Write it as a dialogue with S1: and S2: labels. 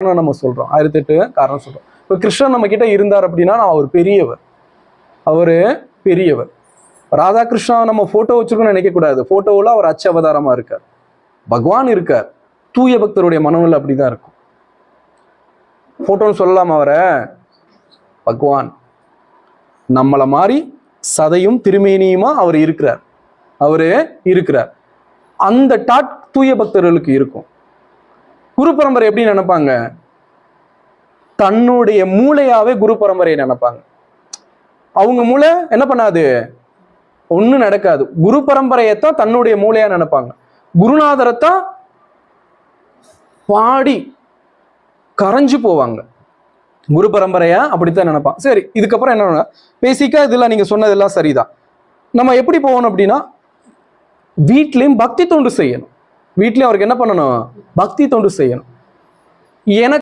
S1: காரணம் நம்ம சொல்றோம், 1008 காரணம் சொல்றோம். இப்போ கிருஷ்ணன் நம்ம கிட்ட இருந்தார் அப்படின்னா அவர் பெரியவர், அவரு பெரியவர். ராதாகிருஷ்ணா நம்ம போட்டோ வச்சிருக்கோம்னு நினைக்க கூடாது. போட்டோவில் அவர் அச்ச அவதாரமா இருக்கார், பகவான் இருக்கார். தூய பக்தருடைய மனநிலை அப்படிதான் இருக்கும். போட்டோன்னு சொல்லலாம் அவரை, பகவான் நம்மளை மாதிரி சதையும் திருமேனியுமா அவர் இருக்கிறார், அவரு இருக்கிறார். அந்த டாட் தூய பக்தர்களுக்கு இருக்கும். குரு பரம்பரை எப்படி நினைப்பாங்க? தன்னுடைய மூளையாவே குரு பரம்பரையை நினைப்பாங்க. அவங்க மூளை என்ன பண்ணாது, ஒன்றும் நடக்காது. குரு பரம்பரையைத்தான் தன்னுடைய மூளையா நினைப்பாங்க. குருநாதரைத்தான் பாடி கரைஞ்சு போவாங்க. குரு பரம்பரையா அப்படித்தான் நினைப்பான். சரி, இதுக்கப்புறம் என்ன பேசிக்கா இதெல்லாம் நீங்க சொன்னதெல்லாம் சரிதான். நம்ம எப்படி போகணும் அப்படின்னா, வீட்லயும் பக்தி தொண்டு செய்யணும். வீட்லயும் அவருக்கு என்ன பண்ணணும், பக்தி தொண்டு செய்யணும். எனக்கு